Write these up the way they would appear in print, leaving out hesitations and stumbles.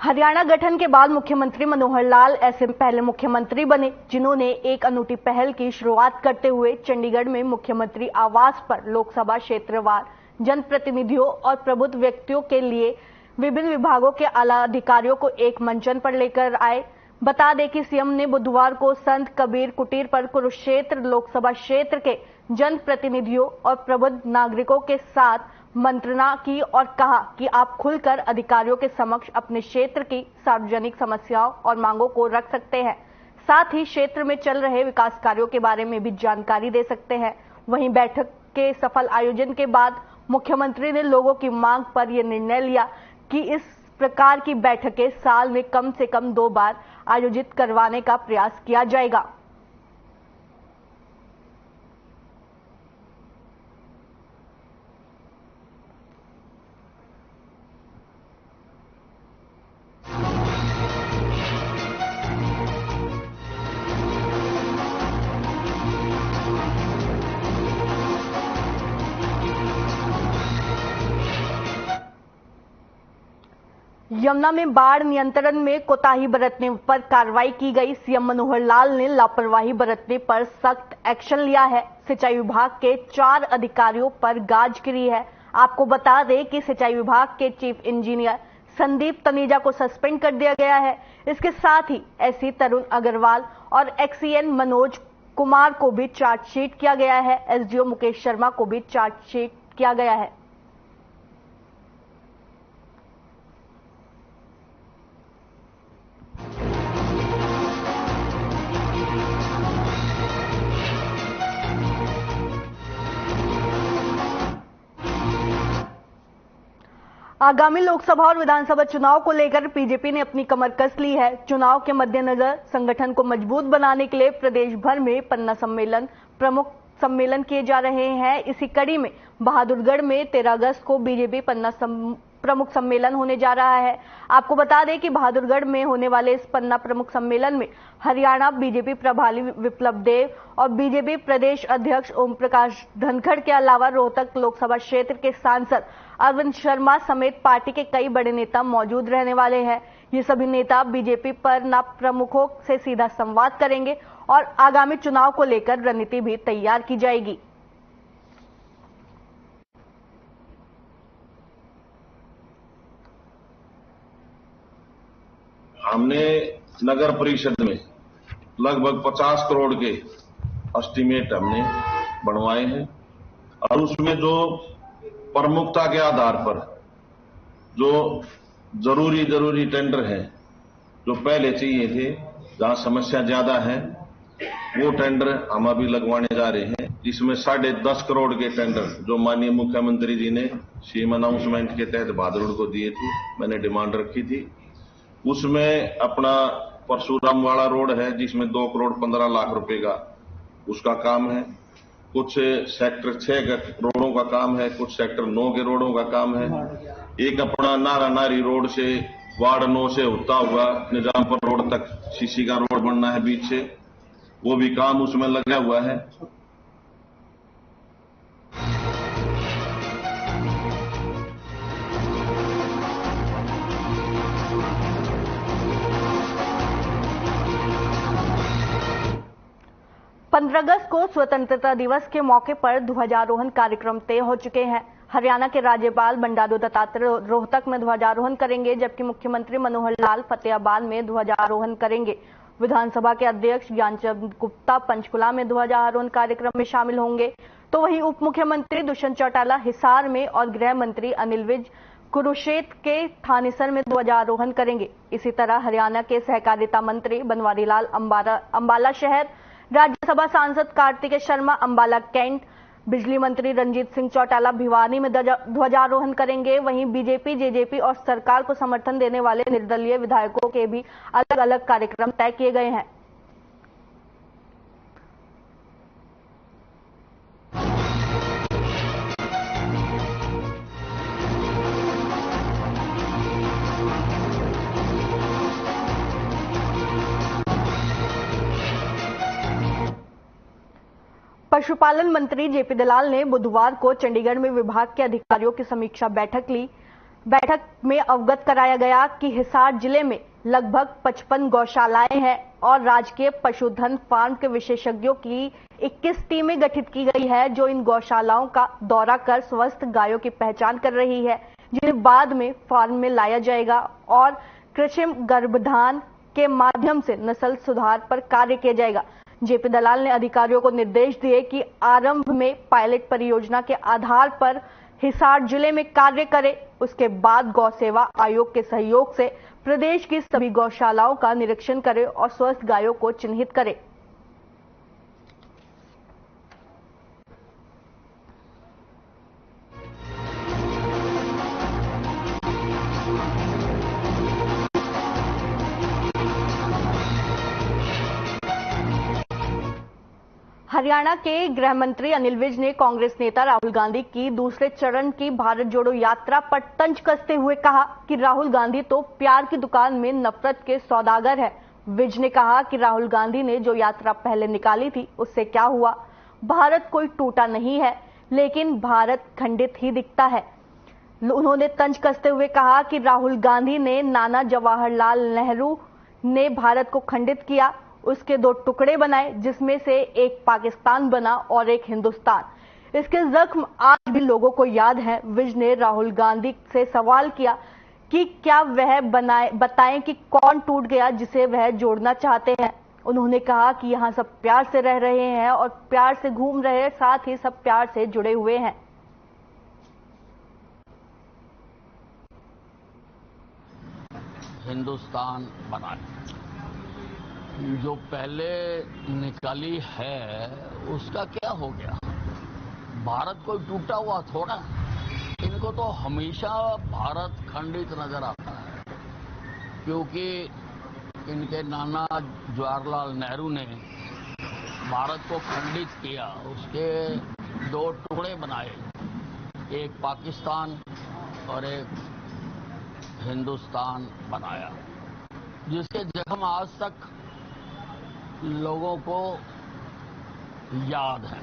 हरियाणा गठन के बाद मुख्यमंत्री मनोहर लाल ऐसे पहले मुख्यमंत्री बने जिन्होंने एक अनूठी पहल की शुरुआत करते हुए चंडीगढ़ में मुख्यमंत्री आवास पर लोकसभा क्षेत्रवार जनप्रतिनिधियों और प्रबुद्ध व्यक्तियों के लिए विभिन्न विभागों के आला अधिकारियों को एक मंचन पर लेकर आए। बता दें कि सीएम ने बुधवार को संत कबीर कुटीर पर कुरुक्षेत्र लोकसभा क्षेत्र के जनप्रतिनिधियों और प्रबुद्ध नागरिकों के साथ मंत्रणा की और कहा कि आप खुलकर अधिकारियों के समक्ष अपने क्षेत्र की सार्वजनिक समस्याओं और मांगों को रख सकते हैं, साथ ही क्षेत्र में चल रहे विकास कार्यों के बारे में भी जानकारी दे सकते हैं। वहीं बैठक के सफल आयोजन के बाद मुख्यमंत्री ने लोगों की मांग पर यह निर्णय लिया कि इस प्रकार की बैठकें साल में कम से कम 2 बार आयोजित करवाने का प्रयास किया जाएगा। यमुना में बाढ़ नियंत्रण में कोताही बरतने पर कार्रवाई की गई। सीएम मनोहर लाल ने लापरवाही बरतने पर सख्त एक्शन लिया है। सिंचाई विभाग के 4 अधिकारियों पर गाज गिरी है। आपको बता दें कि सिंचाई विभाग के चीफ इंजीनियर संदीप तनेजा को सस्पेंड कर दिया गया है। इसके साथ ही एससी तरुण अग्रवाल और एक्सीएन मनोज कुमार को भी चार्जशीट किया गया है। एसडीओ मुकेश शर्मा को भी चार्जशीट किया गया है। आगामी लोकसभा और विधानसभा चुनाव को लेकर बीजेपी ने अपनी कमर कस ली है। चुनाव के मद्देनजर संगठन को मजबूत बनाने के लिए प्रदेश भर में पन्ना सम्मेलन प्रमुख सम्मेलन किए जा रहे हैं। इसी कड़ी में बहादुरगढ़ में 13 अगस्त को बीजेपी पन्ना प्रमुख सम्मेलन होने जा रहा है। आपको बता दें कि बहादुरगढ़ में होने वाले इस पन्ना प्रमुख सम्मेलन में हरियाणा बीजेपी प्रभारी विप्लव देव और बीजेपी प्रदेश अध्यक्ष ओम प्रकाश धनखड़ के अलावा रोहतक लोकसभा क्षेत्र के सांसद अरविंद शर्मा समेत पार्टी के कई बड़े नेता मौजूद रहने वाले हैं। ये सभी नेता बीजेपी पर ना प्रमुखों से सीधा संवाद करेंगे और आगामी चुनाव को लेकर रणनीति भी तैयार की जाएगी। हमने नगर परिषद में लगभग 50 करोड़ के एस्टीमेट हमने बनवाए हैं और उसमें जो प्रमुखता के आधार पर जो जरूरी टेंडर हैं जो पहले चाहिए थे, जहां समस्या ज्यादा है, वो टेंडर हम अभी लगवाने जा रहे हैं। इसमें 10.5 करोड़ के टेंडर जो माननीय मुख्यमंत्री जी ने सीएम अनाउंसमेंट के तहत बहादुरगढ़ को दिए थे, मैंने डिमांड रखी थी। उसमें अपना परशुराम वाला रोड है जिसमें 2 करोड़ 15 लाख रुपए का उसका काम है। कुछ सेक्टर 6 के रोडों का काम है, कुछ सेक्टर 9 के रोडों का काम है। एक अपना नारा नारी रोड से वार्ड 9 से होता हुआ निजामपुर रोड तक सीसी का रोड बनना है बीच से, वो भी काम उसमें लगा हुआ है। पंद्रह अगस्त को स्वतंत्रता दिवस के मौके पर ध्वजारोहण कार्यक्रम तय हो चुके हैं। हरियाणा के राज्यपाल बंडारू दत्तात्रेय रोहतक में ध्वजारोहण करेंगे, जबकि मुख्यमंत्री मनोहर लाल फतेहाबाद में ध्वजारोहण करेंगे। विधानसभा के अध्यक्ष ज्ञानचंद गुप्ता पंचकुला में ध्वजारोहण कार्यक्रम में शामिल होंगे, तो वहीं उप मुख्यमंत्री दुष्यंत चौटाला हिसार में और गृह मंत्री अनिल विज कुरुक्षेत्र के थानेसर में ध्वजारोहण करेंगे। इसी तरह हरियाणा के सहकारिता मंत्री बनवारी लाल अंबाला शहर, राज्यसभा सांसद कार्तिकेय शर्मा अंबाला कैंट, बिजली मंत्री रंजीत सिंह चौटाला भिवानी में ध्वजारोहण करेंगे। वहीं बीजेपी, जेजेपी और सरकार को समर्थन देने वाले निर्दलीय विधायकों के भी अलग अलग कार्यक्रम तय किए गए हैं। पशुपालन मंत्री जेपी दलाल ने बुधवार को चंडीगढ़ में विभाग के अधिकारियों की समीक्षा बैठक ली। बैठक में अवगत कराया गया कि हिसार जिले में लगभग 55 गौशालाएं हैं और राजकीय पशुधन फार्म के विशेषज्ञों की 21 टीमें गठित की गई है, जो इन गौशालाओं का दौरा कर स्वस्थ गायों की पहचान कर रही है, जिन्हें बाद में फार्म में लाया जाएगा और कृत्रिम गर्भधान के माध्यम से नस्ल सुधार पर कार्य किया जाएगा। जेपी दलाल ने अधिकारियों को निर्देश दिए कि आरंभ में पायलट परियोजना के आधार पर हिसार जिले में कार्य करे, उसके बाद गौ सेवा आयोग के सहयोग से प्रदेश की सभी गौशालाओं का निरीक्षण करे और स्वस्थ गायों को चिन्हित करे। हरियाणा के गृह मंत्री अनिल विज ने कांग्रेस नेता राहुल गांधी की दूसरे चरण की भारत जोड़ो यात्रा पर तंज कसते हुए कहा कि राहुल गांधी तो प्यार की दुकान में नफरत के सौदागर है। विज ने कहा कि राहुल गांधी ने जो यात्रा पहले निकाली थी उससे क्या हुआ, भारत कोई टूटा नहीं है, लेकिन भारत खंडित ही दिखता है। उन्होंने तंज कसते हुए कहा कि राहुल गांधी ने नाना जवाहरलाल नेहरू ने भारत को खंडित किया, उसके दो टुकड़े बनाए, जिसमें से एक पाकिस्तान बना और एक हिंदुस्तान। इसके जख्म आज भी लोगों को याद हैं। विज ने राहुल गांधी से सवाल किया कि क्या वह बताएं कि कौन टूट गया जिसे वह जोड़ना चाहते हैं। उन्होंने कहा कि यहां सब प्यार से रह रहे हैं और प्यार से घूम रहे हैं, साथ ही सब प्यार से जुड़े हुए हैं। हिंदुस्तान बना जो पहले निकाली है उसका क्या हो गया? भारत कोई टूटा हुआ थोड़ा, इनको तो हमेशा भारत खंडित नजर आता है, क्योंकि इनके नाना जवाहरलाल नेहरू ने भारत को खंडित किया, उसके दो टुकड़े बनाए, एक पाकिस्तान और एक हिंदुस्तान बनाया, जिसके जख्म आज तक लोगों को याद है।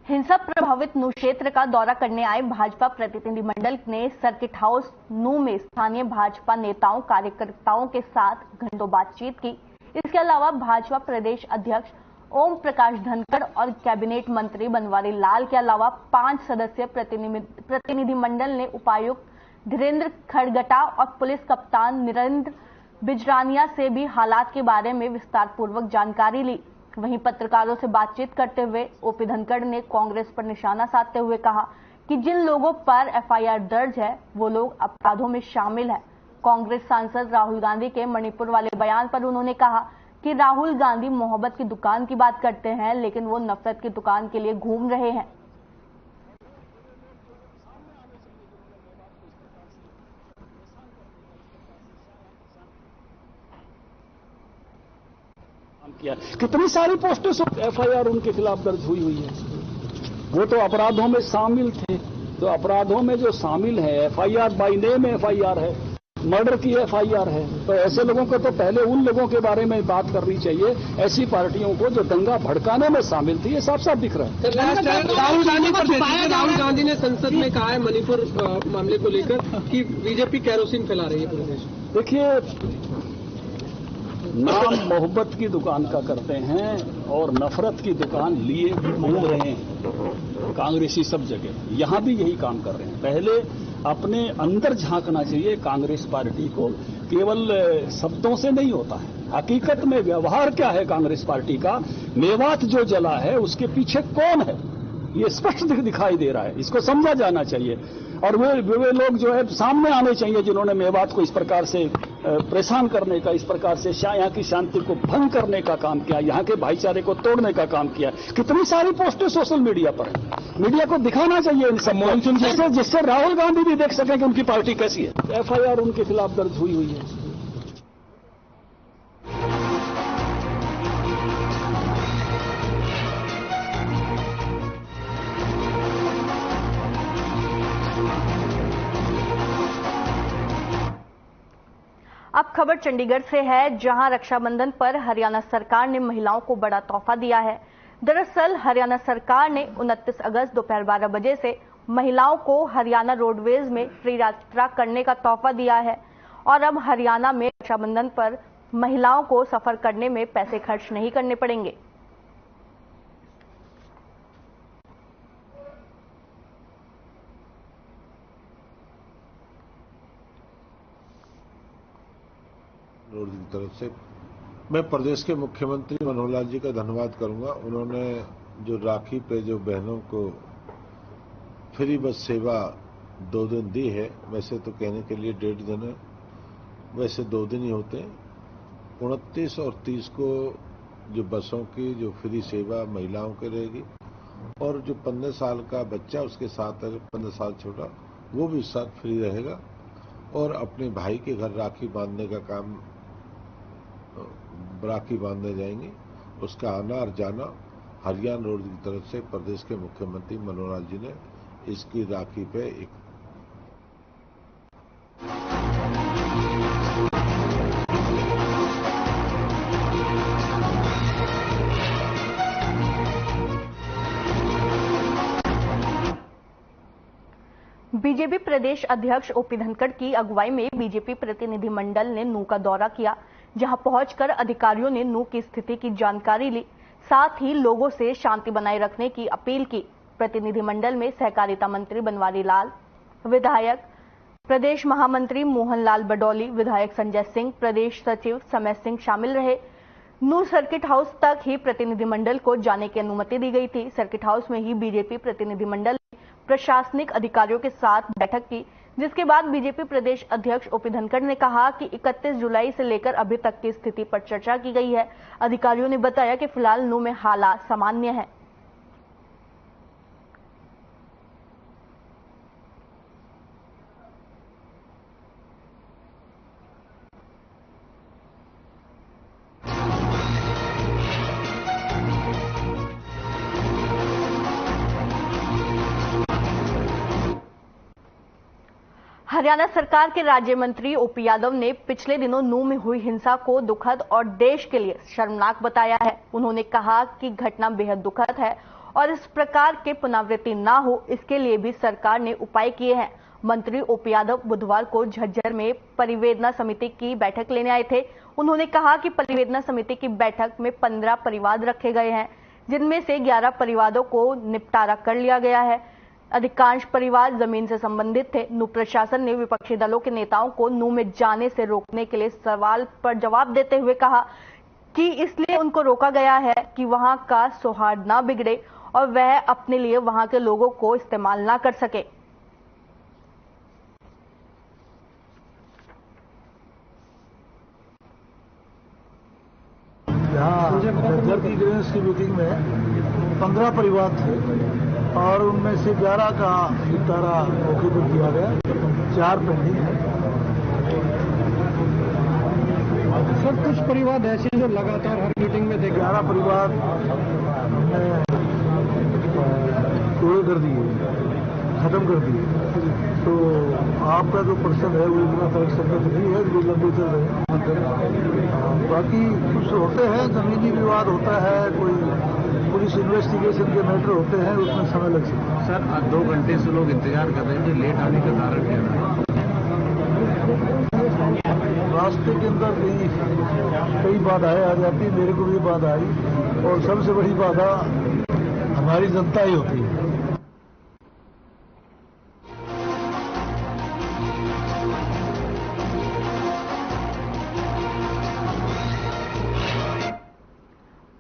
हिंसा प्रभावित नू क्षेत्र का दौरा करने आए भाजपा प्रतिनिधिमंडल ने सर्किट हाउस नू में स्थानीय भाजपा नेताओं कार्यकर्ताओं के साथ घंटों बातचीत की। इसके अलावा भाजपा प्रदेश अध्यक्ष ओम प्रकाश धनखड़ और कैबिनेट मंत्री बनवारी लाल के अलावा 5 सदस्यीय प्रतिनिधिमंडल ने उपायुक्त धीरेन्द्र खड़गटा और पुलिस कप्तान नरेंद्र बिजरानिया से भी हालात के बारे में विस्तार पूर्वक जानकारी ली। वहीं पत्रकारों से बातचीत करते हुए ओपी धनखड़ ने कांग्रेस पर निशाना साधते हुए कहा कि जिन लोगों पर एफआईआर दर्ज है वो लोग अपराधों में शामिल है। कांग्रेस सांसद राहुल गांधी के मणिपुर वाले बयान पर उन्होंने कहा कि राहुल गांधी मोहब्बत की दुकान की बात करते हैं, लेकिन वो नफरत की दुकान के लिए घूम रहे हैं। कितनी सारी पोस्टें एफआईआर उनके खिलाफ दर्ज हुई है। वो तो अपराधों में शामिल थे, तो अपराधों में जो शामिल है, एफआईआर बाय नेम एफआईआर है, मर्डर की एफआईआर है, तो ऐसे लोगों को तो पहले उन लोगों के बारे में बात करनी चाहिए, ऐसी पार्टियों को जो दंगा भड़काने में शामिल थी। ये साफ साफ दिख रहा है। राहुल गांधी ने संसद में कहा है मणिपुर मामले को लेकर कि बीजेपी कैरोसिन फैला रही है पूरे देश में। देखिए, नाम मोहब्बत की दुकान का करते हैं और नफरत की दुकान लिए घूम रहे हैं कांग्रेसी सब जगह। यहां भी यही काम कर रहे हैं। पहले अपने अंदर झांकना चाहिए कांग्रेस पार्टी को, केवल शब्दों से नहीं होता है, हकीकत में व्यवहार क्या है कांग्रेस पार्टी का। मेवात जो जला है उसके पीछे कौन है ये स्पष्ट दिखाई दे रहा है, इसको समझा जाना चाहिए। और वे लोग जो है सामने आने चाहिए जिन्होंने मेवात को इस प्रकार से परेशान करने का, इस प्रकार से यहाँ की शांति को भंग करने का काम किया, यहाँ के भाईचारे को तोड़ने का काम किया। कितनी सारी पोस्टें सोशल मीडिया पर है, मीडिया को दिखाना चाहिए इन सब, जिससे राहुल गांधी भी देख सकें कि उनकी पार्टी कैसी है। एफआईआर उनके खिलाफ दर्ज हुई है। अब खबर चंडीगढ़ से है, जहां रक्षाबंधन पर हरियाणा सरकार ने महिलाओं को बड़ा तोहफा दिया है। दरअसल हरियाणा सरकार ने 29 अगस्त दोपहर 12 बजे से महिलाओं को हरियाणा रोडवेज में फ्री यात्रा करने का तोहफा दिया है और अब हरियाणा में रक्षाबंधन पर महिलाओं को सफर करने में पैसे खर्च नहीं करने पड़ेंगे। रोड की तरफ से मैं प्रदेश के मुख्यमंत्री मनोहर लाल जी का धन्यवाद करूंगा। उन्होंने जो राखी पे जो बहनों को फ्री बस सेवा 2 दिन दी है, वैसे तो कहने के लिए 1.5 दिन है, वैसे 2 दिन ही होते हैं। 29 और 30 को जो बसों की जो फ्री सेवा महिलाओं के रहेगी और जो 15 साल का बच्चा उसके साथ है, 15 साल छोटा, वो भी साथ फ्री रहेगा और अपने भाई के घर राखी बांधने का काम राखी बांधने जाएंगे। उसका आना और जाना हरियाणा रोड की तरफ से प्रदेश के मुख्यमंत्री मनोहर लाल जी ने इसकी राखी पे एक बीजेपी प्रदेश अध्यक्ष ओपी धनखड़ की अगुवाई में बीजेपी प्रतिनिधिमंडल ने नूह का दौरा किया, जहां पहुंचकर अधिकारियों ने नूह की स्थिति की जानकारी ली, साथ ही लोगों से शांति बनाए रखने की अपील की। प्रतिनिधिमंडल में सहकारिता मंत्री बनवारी लाल, विधायक प्रदेश महामंत्री मोहन लाल बडौली, विधायक संजय सिंह, प्रदेश सचिव समय सिंह शामिल रहे। नूह सर्किट हाउस तक ही प्रतिनिधिमंडल को जाने की अनुमति दी गई थी। सर्किट हाउस में ही बीजेपी प्रतिनिधिमंडल ने प्रशासनिक अधिकारियों के साथ बैठक की, जिसके बाद बीजेपी प्रदेश अध्यक्ष ओपी धनखड़ ने कहा कि 31 जुलाई से लेकर अभी तक की स्थिति पर चर्चा की गई है। अधिकारियों ने बताया कि फिलहाल नूह में हालात सामान्य है। हरियाणा सरकार के राज्य मंत्री ओपी यादव ने पिछले दिनों नूह में हुई हिंसा को दुखद और देश के लिए शर्मनाक बताया है। उन्होंने कहा कि घटना बेहद दुखद है और इस प्रकार के पुनरावृत्ति न हो, इसके लिए भी सरकार ने उपाय किए हैं। मंत्री ओपी यादव बुधवार को झज्जर में परिवेदना समिति की बैठक लेने आए थे। उन्होंने कहा कि परिवेदना समिति की बैठक में 15 परिवाद रखे गए हैं, जिनमें से 11 परिवादों को निपटारा कर लिया गया है। अधिकांश परिवार जमीन से संबंधित थे। नूह प्रशासन ने विपक्षी दलों के नेताओं को नूह में जाने से रोकने के लिए सवाल पर जवाब देते हुए कहा कि इसलिए उनको रोका गया है कि वहां का सौहार्द ना बिगड़े और वह अपने लिए वहां के लोगों को इस्तेमाल ना कर सके। यहाँ झज्जर की ग्रेनेड्स की मीटिंग में 15 परिवार थे और उनमें से 11 का निपटारा मौके पर किया गया, 4 पेंडिंग है। सर, कुछ परिवार ऐसे जो लगातार हर मीटिंग में 11 परिवार पूरे कर दिए, खत्म कर दिए। तो आपका जो प्रश्न है वो इतना फर्क संगत नहीं है, जो लंबे चल रहे हैं। बाकी कुछ होते हैं, जमीनी विवाद होता है, कोई पुलिस इन्वेस्टिगेशन के मैटर होते हैं, उसमें समय लग सकता है। सर, 2 घंटे से लोग इंतजार कर रहे हैं, लेट आने का कारण क्या है? रास्ते के अंदर कई बाधाएं आ जाती, मेरे को भी बाधा आई और सबसे बड़ी बाधा हमारी जनता ही होती है।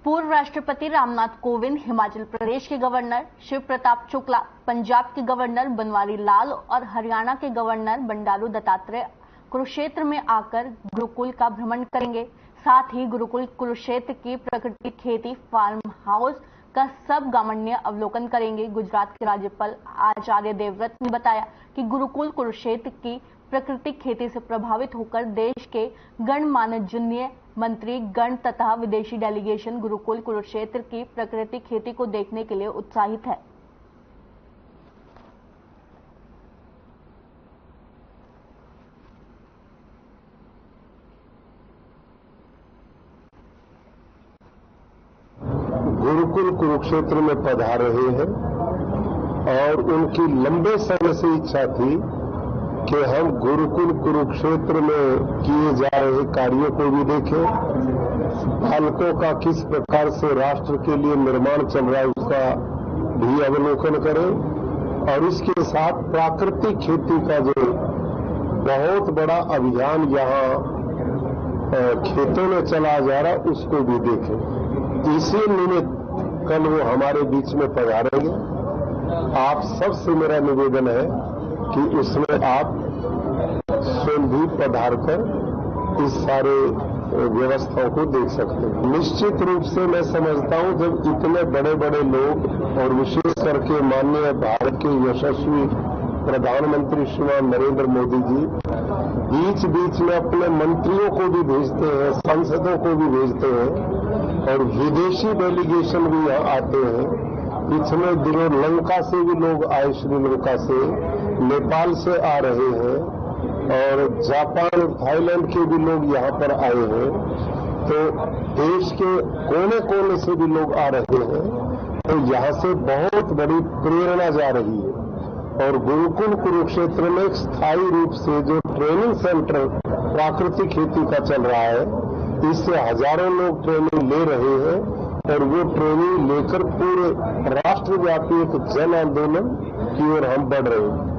पूर्व राष्ट्रपति रामनाथ कोविंद, हिमाचल प्रदेश के गवर्नर शिव प्रताप शुक्ला, पंजाब के गवर्नर बनवारी लाल और हरियाणा के गवर्नर बंडारू दत्तात्रेय कुरुक्षेत्र में आकर गुरुकुल का भ्रमण करेंगे। साथ ही गुरुकुल कुरुक्षेत्र की प्राकृतिक खेती फार्म हाउस का सब गामण्य अवलोकन करेंगे। गुजरात के राज्यपाल आचार्य देवव्रत ने बताया कि गुरुकुल कुरुक्षेत्र की प्राकृतिक खेती से प्रभावित होकर देश के गणमान्य मंत्री गण तथा विदेशी डेलीगेशन गुरुकुल कुरुक्षेत्र की प्राकृतिक खेती को देखने के लिए उत्साहित है। गुरुकुल कुरुक्षेत्र में पधार रहे हैं और उनकी लंबे समय से इच्छा थी कि हम गुरुकुल कुरुक्षेत्र में किए जा रहे कार्यों को भी देखें, बालकों का किस प्रकार से राष्ट्र के लिए निर्माण चल रहा है उसका भी अवलोकन करें और इसके साथ प्राकृतिक खेती का जो बहुत बड़ा अभियान यहाँ खेतों में चला जा रहा है उसको भी देखें। इसी निमित्त कल वो हमारे बीच में पधारेंगे। आप सबसे मेरा निवेदन है कि उसमें आप स्वयं भी पधार कर इस सारे व्यवस्थाओं को देख सकते हैं। निश्चित रूप से मैं समझता हूं जब इतने बड़े बड़े लोग और विशेष करके माननीय भारत के यशस्वी प्रधानमंत्री श्रीमान नरेंद्र मोदी जी बीच बीच में अपने मंत्रियों को भी भेजते हैं, सांसदों को भी भेजते हैं और विदेशी डेलीगेशन भी यहाँ आते हैं। पिछले दिनों लंका से भी लोग आए, श्रीलंका से, नेपाल से आ रहे हैं और जापान थाईलैंड के भी लोग यहाँ पर आए हैं। तो देश के कोने कोने से भी लोग आ रहे हैं। तो यहाँ से बहुत बड़ी प्रेरणा जा रही है और गुरुकुल कुरुक्षेत्र में एक स्थायी रूप से जो ट्रेनिंग सेंटर प्राकृतिक खेती का चल रहा है, इससे हजारों लोग ट्रेनिंग ले रहे हैं और वो ट्रेनिंग लेकर पूरे राष्ट्रव्यापी एक जन आंदोलन की ओर हम बढ़ रहे हैं।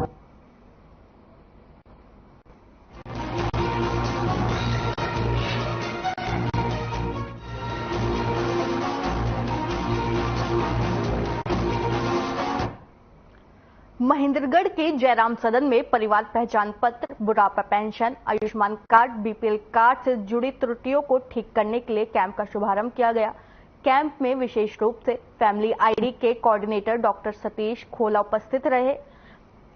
महेंद्रगढ़ के जयराम सदन में परिवार पहचान पत्र, बुढ़ापा pension, Ayushman card, BPL card से जुड़ी त्रुटियों को ठीक करने के लिए कैंप का शुभारंभ किया गया। कैंप में विशेष रूप से फैमिली आईडी के कोऑर्डिनेटर डॉक्टर सतीश खोला उपस्थित रहे।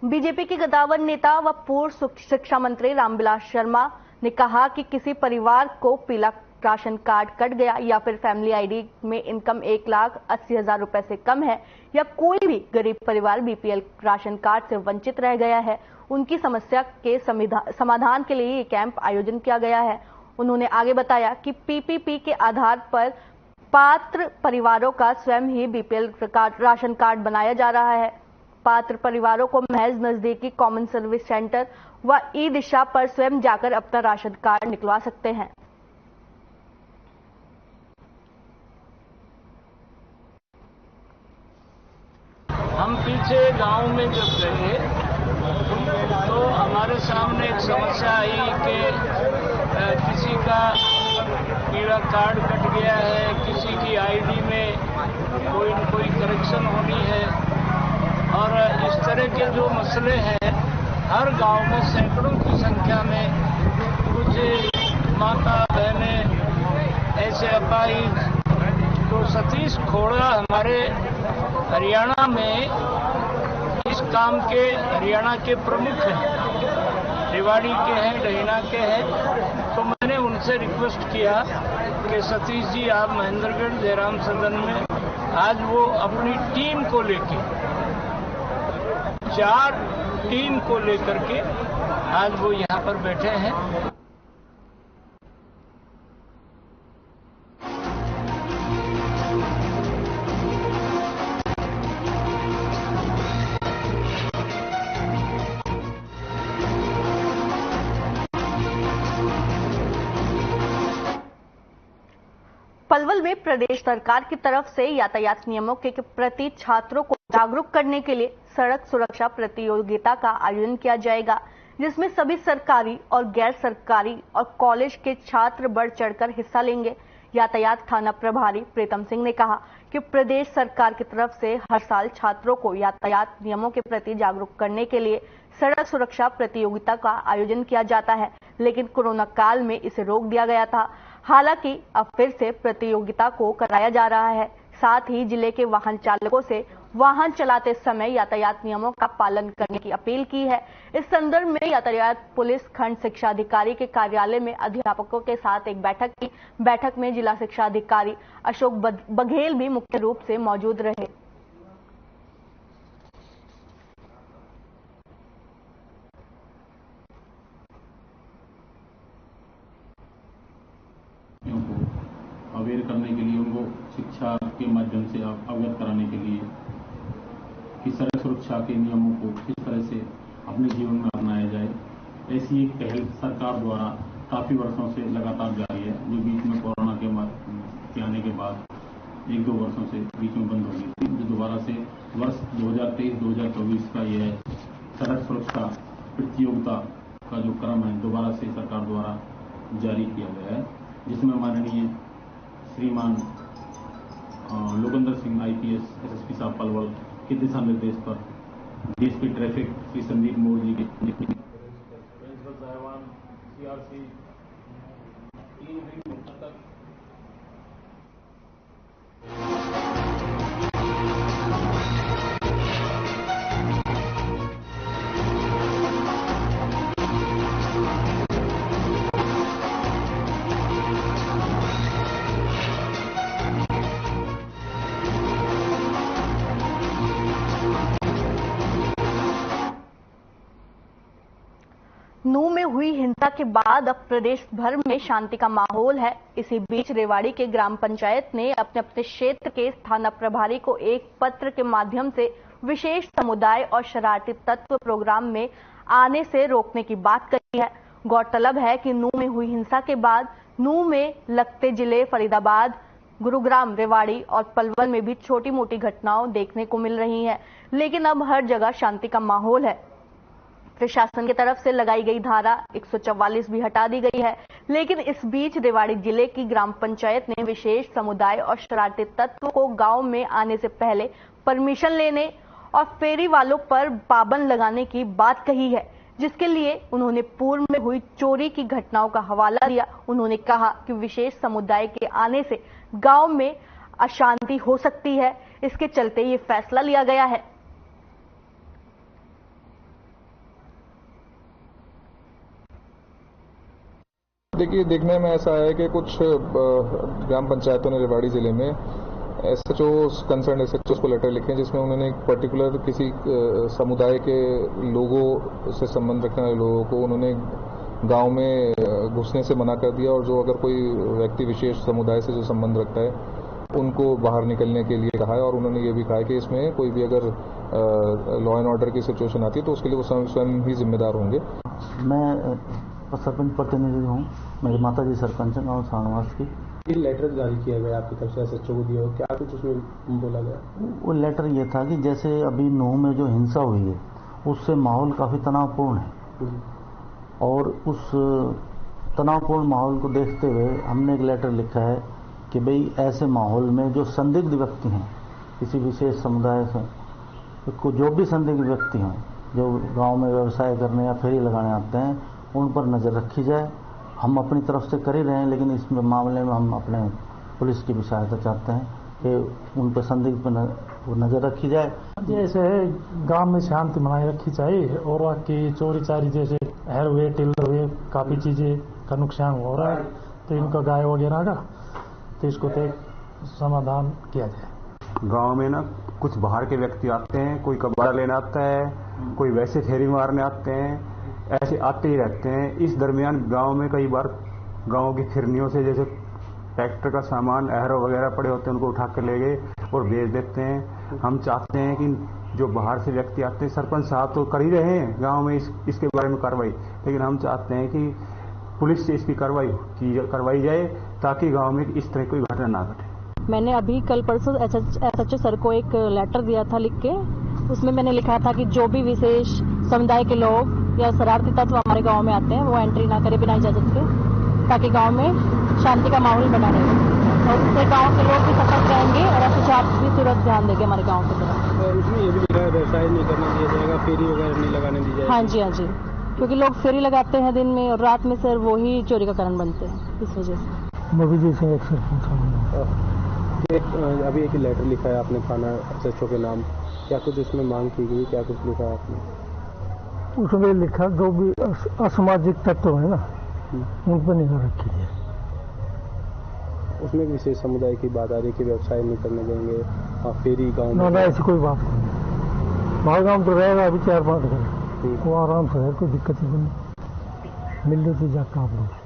बीजेपी के कद्दावर नेता व पूर्व शिक्षा मंत्री रामविलास शर्मा ने कहा कि किसी परिवार को पीला राशन कार्ड कट गया या फिर फैमिली आईडी में इनकम 1,80,000 रुपए से कम है या कोई भी गरीब परिवार बीपीएल राशन कार्ड से वंचित रह गया है, उनकी समस्या के समाधान के लिए ये कैंप आयोजन किया गया है। उन्होंने आगे बताया कि पीपीपी के आधार पर पात्र परिवारों का स्वयं ही बीपीएल राशन कार्ड बनाया जा रहा है। पात्र परिवारों को महज नजदीकी कॉमन सर्विस सेंटर व ई दिशा पर स्वयं जाकर अपना राशन कार्ड निकलवा सकते हैं। हम पीछे गांव में जब गए तो हमारे सामने एक समस्या आई कि किसी का पीला कार्ड कट गया है, किसी की आईडी में कोई न कोई करेक्शन होनी है और इस तरह के जो मसले हैं हर गांव में सैकड़ों की संख्या में कुछ माता बहनें ऐसे अपाहिज। तो सतीश खोड़ा हमारे हरियाणा में इस काम के हरियाणा के प्रमुख हैं, रेवाड़ी के हैं, डहीना के हैं। तो मैंने उनसे रिक्वेस्ट किया कि सतीश जी आप महेंद्रगढ़ जयराम सदन में आज वो अपनी टीम को लेके 4 टीम को लेकर के आज वो यहाँ पर बैठे हैं। पलवल में प्रदेश सरकार की तरफ से यातायात नियमों के प्रति छात्रों को जागरूक करने के लिए सड़क सुरक्षा प्रतियोगिता का आयोजन किया जाएगा, जिसमें सभी सरकारी और गैर सरकारी और कॉलेज के छात्र बढ़ चढ़कर हिस्सा लेंगे। यातायात थाना प्रभारी प्रीतम सिंह ने कहा कि प्रदेश सरकार की तरफ से हर साल छात्रों को यातायात नियमों के प्रति जागरूक करने के लिए सड़क सुरक्षा प्रतियोगिता का आयोजन किया जाता है, लेकिन कोरोना काल में इसे रोक दिया गया था। हालांकि अब फिर से प्रतियोगिता को कराया जा रहा है। साथ ही जिले के वाहन चालकों से वाहन चलाते समय यातायात नियमों का पालन करने की अपील की है। इस संदर्भ में यातायात पुलिस खंड शिक्षा अधिकारी के कार्यालय में अध्यापकों के साथ एक बैठक की। बैठक में जिला शिक्षा अधिकारी अशोक बघेल भी मुख्य रूप से मौजूद रहे। अवेयर करने के लिए को शिक्षा के माध्यम से अवगत कराने के लिए कि सड़क सुरक्षा के नियमों को किस तरह से अपने जीवन में अपनाया जाए, ऐसी एक पहल सरकार द्वारा काफी वर्षों से लगातार जारी है, जो बीच में कोरोना के आने के बाद 1-2 वर्षों से बीच में बंद हो गई थी, जो दोबारा से वर्ष 2023-2024 का यह सड़क सुरक्षा प्रतियोगिता का जो क्रम है दोबारा से सरकार द्वारा जारी किया गया है, जिसमें माननीय श्रीमान लोकेंद्र सिंह IPS SSP साहब पलवल के दिशा निर्देश पर DSP ट्रैफिक श्री संदीप मोर जी के नूह में हुई हिंसा के बाद अब प्रदेश भर में शांति का माहौल है। इसी बीच रेवाड़ी के ग्राम पंचायत ने अपने अपने क्षेत्र के थाना प्रभारी को एक पत्र के माध्यम से विशेष समुदाय और शरारती तत्व प्रोग्राम में आने से रोकने की बात कही है। गौरतलब है कि नूह में हुई हिंसा के बाद नूह में लगते जिले फरीदाबाद, गुरुग्राम, रेवाड़ी और पलवल में भी छोटी मोटी घटनाओं देखने को मिल रही हैं, लेकिन अब हर जगह शांति का माहौल है। प्रशासन की तरफ से लगाई गई धारा 144 भी हटा दी गई है, लेकिन इस बीच रेवाड़ी जिले की ग्राम पंचायत ने विशेष समुदाय और शरारती तत्व को गांव में आने से पहले परमिशन लेने और फेरी वालों पर पाबंद लगाने की बात कही है, जिसके लिए उन्होंने पूर्व में हुई चोरी की घटनाओं का हवाला दिया। उन्होंने कहा कि विशेष समुदाय के आने से गांव में अशांति हो सकती है, इसके चलते ये फैसला लिया गया है। देखिए, देखने में ऐसा है कि कुछ ग्राम पंचायतों ने रेवाड़ी जिले में SHO कंसर्न SHO को लेटर लिखे हैं, जिसमें उन्होंने एक पर्टिकुलर किसी समुदाय के लोगों से संबंध रखने वाले लोगों को उन्होंने गांव में घुसने से मना कर दिया, और जो अगर कोई व्यक्ति विशेष समुदाय से जो संबंध रखता है उनको बाहर निकलने के लिए कहा है। और उन्होंने ये भी कहा है कि इसमें कोई भी अगर लॉ एंड ऑर्डर की सिचुएशन आती है तो उसके लिए वो स्वयं ही जिम्मेदार होंगे। मैं सरपंच प्रतिनिधि हूँ, मेरी माता जी सरपंच है गाँव साणवास की। ये लेटर जारी किया गया आपकी तरफ से SHO को दिया, क्या कुछ उसमें बोला गया? वो लेटर ये था कि जैसे अभी नूह में जो हिंसा हुई है उससे माहौल काफ़ी तनावपूर्ण है, और उस तनावपूर्ण माहौल को देखते हुए हमने एक लेटर लिखा है कि भाई ऐसे माहौल में जो संदिग्ध व्यक्ति हैं किसी विशेष समुदाय से, को जो भी संदिग्ध व्यक्ति हैं जो गांव में व्यवसाय करने या फेरी लगाने आते हैं, उन पर नज़र रखी जाए। हम अपनी तरफ से कर ही रहे हैं, लेकिन इस मामले में हम अपने पुलिस की भी सहायता चाहते हैं कि उन पर संदिग्ध पर नज़र रखी जाए। जैसे गांव में शांति बनाए रखी जाए, और बाकी चोरी चारी जैसे हैर हुए, टिल्लर हुए, काफ़ी चीज़ें का नुकसान हो रहा है, तो इनका गाय वगैरह का तो इसको तो समाधान किया जाए। गांव में ना कुछ बाहर के व्यक्ति आते हैं, कोई कबाड़ा लेने आता है, कोई वैसे फेरी मारने आते हैं, ऐसे आते ही रहते हैं। इस दरमियान गांव में कई बार गांव की फिरनियों से जैसे ट्रैक्टर का सामान एहरो वगैरह पड़े होते हैं उनको उठा कर ले गए और बेच देते हैं। हम चाहते हैं कि जो बाहर से व्यक्ति आते हैं, सरपंच साहब तो कर ही रहे हैं गांव में इसके बारे में कार्रवाई, लेकिन हम चाहते हैं कि पुलिस से इसकी करवाई जाए ताकि गाँव में इस तरह कोई घटना ना घटे। मैंने अभी कल परसों SHO सर को एक लेटर दिया था लिख के, उसमें मैंने लिखा था कि जो भी विशेष समुदाय के लोग या शरारती तत्व हमारे गांव में आते हैं वो एंट्री ना करे बिना इजाजत के, ताकि गांव में शांति का माहौल बना रहे, और उससे गांव के लोग भी सतर्क रहेंगे और SHO आप भी तुरंत ध्यान देंगे हमारे गांव की तरफ। और उसमें ये भी लिखा है व्यवसाय नहीं करने दिया जाएगा, फेरी वगैरह नहीं लगाने दी जाएगी। हाँ जी, हाँ जी, क्योंकि लोग फेरी लगाते हैं दिन में और रात में सर वो ही चोरी का कारण बनते हैं, इस वजह से। अभी एक लेटर लिखा है आपने थाना SHO के नाम, क्या कुछ उसमें मांग की गई, क्या कुछ लिखा है आपने? उसमें लिखा जो भी असामाजिक तत्व है ना उन पर निगाह रखी जाए। उसमें विशेष समुदाय की बात आ रही है कि व्यवसाय नहीं करने देंगे, फेरी गाँव में ना ऐसी कोई बात नहीं। हमारा गाँव तो रहेगा अभी 4-5 घर, वो आराम से है, कोई दिक्कत नहीं। मिल रही थी जाकर आप लोग।